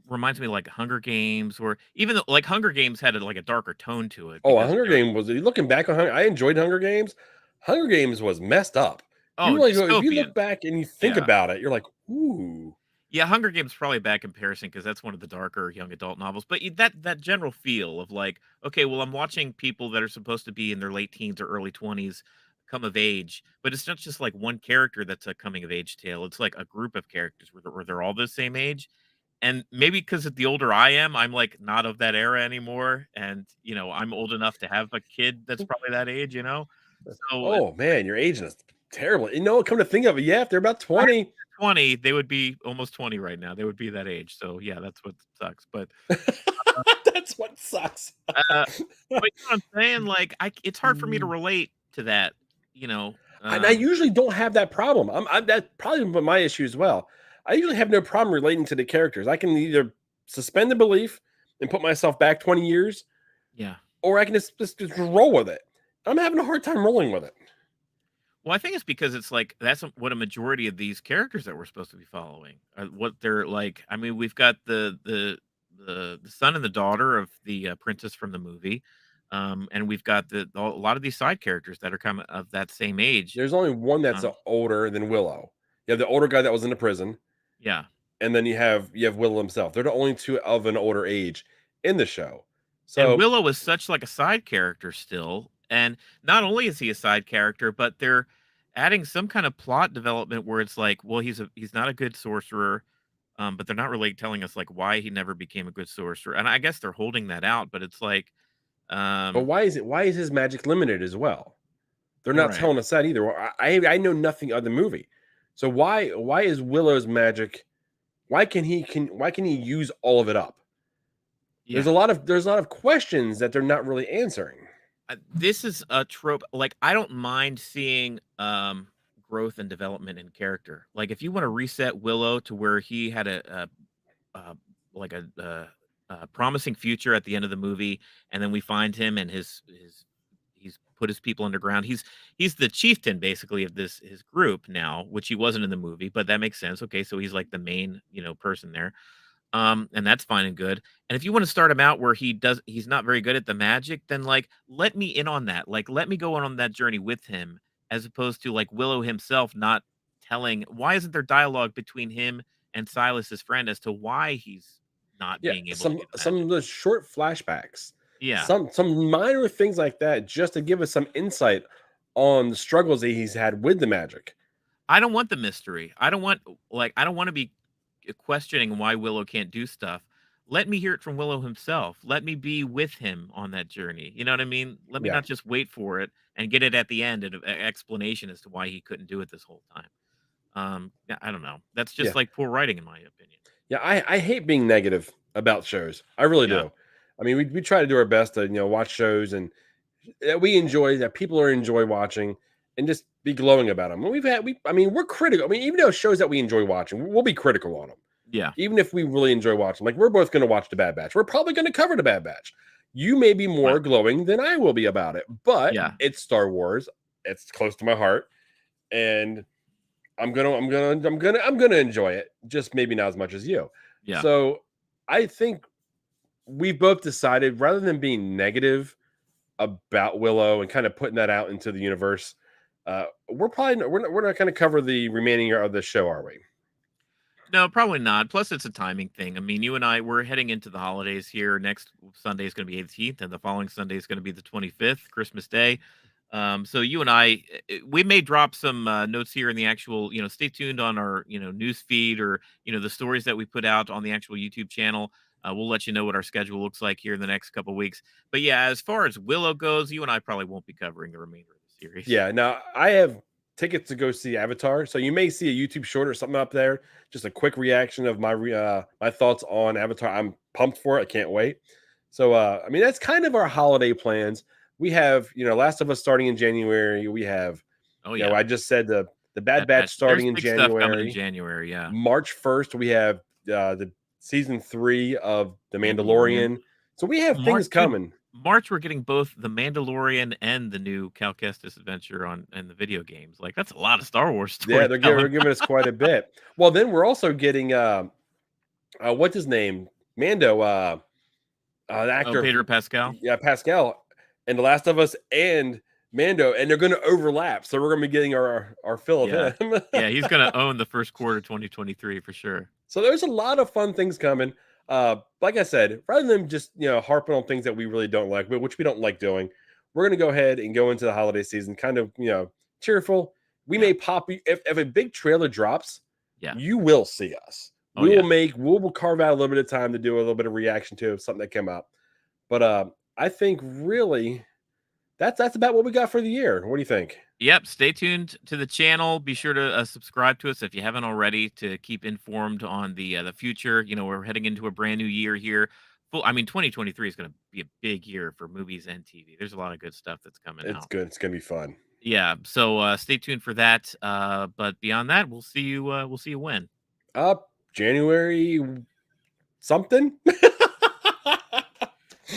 reminds me of like Hunger Games, or even though like Hunger Games had a darker tone to it. Oh, Hunger Games was, looking back on I enjoyed Hunger Games. Hunger Games was messed up. Oh, if you look back and you think about it, you're like, ooh. Yeah, Hunger Games is probably a bad comparison because that's one of the darker young adult novels. But that general feel of like, okay, well, I'm watching people that are supposed to be in their late teens or early 20s come of age, but it's not just like one character that's a coming of age tale. It's like a group of characters where they're all the same age. And maybe because the older I am, I'm like not of that era anymore. And, I'm old enough to have a kid that's probably that age, So, oh man, you're aging us terrible. You know, come to think of it, yeah, if they're about 20. 20, they would be almost 20 right now. They would be that age. So yeah, that's what sucks. But that's what sucks. But you know what I'm saying? Like, it's hard for me to relate to that, you know. And I usually don't have that problem. That's probably my issue as well. I usually have no problem relating to the characters. I can either suspend the belief and put myself back 20 years, yeah, or I can just roll with it. I'm having a hard time rolling with it. Well, I think it's because it's like that's what a majority of these characters that we're supposed to be following, what they're like. I mean, we've got the son and the daughter of the princess from the movie, and we've got a lot of these side characters that are kind of that same age. There's only one that's older than Willow. You have the older guy that was in the prison. Yeah. And then you have Willow himself. They're the only two of an older age in the show. So and Willow is such like a side character still. And not only is he a side character, but they're adding some kind of plot development where it's like, well, he's not a good sorcerer, but they're not really telling us like why he never became a good sorcerer. And I guess they're holding that out, but it's like, but why is his magic limited as well? They're not telling us that either. I know nothing of the movie, so why is Willow's magic? Why can he use all of it up? Yeah. There's a lot of questions that they're not really answering. This is a trope. Like, I don't mind seeing growth and development in character. Like, if you want to reset Willow to where he had a promising future at the end of the movie, and then we find him and he's put his people underground. He's the chieftain basically of his group now, which he wasn't in the movie, but that makes sense. Okay, so he's like the main person there. And that's fine and good. And if you want to start him out where he's not very good at the magic, then like let me in on that. Like let me go on that journey with him, as opposed to like Willow himself not telling. Why isn't there dialogue between him and Silas, his friend, as to why he's not being able to do some of the short flashbacks. Yeah. Some minor things like that, just to give us some insight on the struggles that he's had with the magic. I don't want the mystery. I don't want to be questioning why Willow can't do stuff. Let me hear it from Willow himself. Let me be with him on that journey. You know what I mean? Let me not just wait for it and get it at the end, an explanation as to why he couldn't do it this whole time. I don't know. That's just like poor writing, in my opinion. Yeah, I hate being negative about shows. I really do. I mean, we try to do our best to watch shows and that we enjoy, that people enjoy watching, and just be glowing about them. We're critical. I mean, even though shows that we enjoy watching, we'll be critical on them. Yeah. Even if we really enjoy watching, like we're both going to watch The Bad Batch. We're probably going to cover The Bad Batch. You may be more glowing than I will be about it, but it's Star Wars. It's close to my heart, and I'm gonna enjoy it. Just maybe not as much as you. Yeah. So I think we've both decided, rather than being negative about Willow and kind of putting that out into the universe, we're not going to cover the remaining of the show, are we? No, probably not. Plus, it's a timing thing. I mean, you and I, we're heading into the holidays here. Next Sunday is going to be 18th, and the following Sunday is going to be the 25th, Christmas Day. So you and I, we may drop some notes here in the actual, stay tuned on our, news feed, or, the stories that we put out on the actual YouTube channel. We'll let you know what our schedule looks like here in the next couple of weeks. But yeah, as far as Willow goes, you and I probably won't be covering the remainder of the series. Yeah. Now I have tickets to go see Avatar, so you may see a YouTube short or something up there. Just a quick reaction of my my thoughts on Avatar. I'm pumped for it. I can't wait. So that's kind of our holiday plans. We have Last of Us starting in January. We have I just said the Bad Batch starting in January. Stuff coming in January, yeah. March 1st we have the season 3 of The Mandalorian. So we have things coming. March, we're getting both The Mandalorian and the new Cal Kestis adventure in the video games. Like, that's a lot of Star Wars stories. Yeah, they're giving us quite a bit. Well, then we're also getting what's his name? Mando, the actor. Pedro Pascal. Yeah, Pascal, and The Last of Us and Mando, and they're going to overlap. So we're going to be getting our fill of him. Yeah, he's going to own the first quarter 2023 for sure. So there's a lot of fun things coming. Like I said, rather than just harping on things that we really don't like, but which we don't like doing, we're going to go ahead and go into the holiday season kind of cheerful. We may pop if a big trailer drops. Yeah, you will see us. We'll carve out a little bit of time to do a little bit of reaction to something that came up. But I think really that's about what we got for the year. What do you think? Yep. Stay tuned to the channel. Be sure to subscribe to us if you haven't already to keep informed on the future. You know, we're heading into a brand new year here. 2023 is going to be a big year for movies and TV. There's a lot of good stuff that's coming out. It's good. It's going to be fun. Yeah. So stay tuned for that. But beyond that, we'll see you. We'll see you when. January something.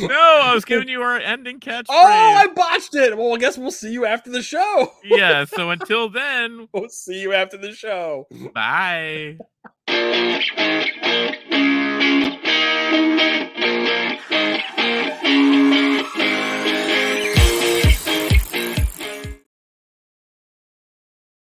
No, I was giving you our ending catchphrase. Oh, I botched it. Well, I guess we'll see you after the show. Yeah, so until then, we'll see you after the show. Bye.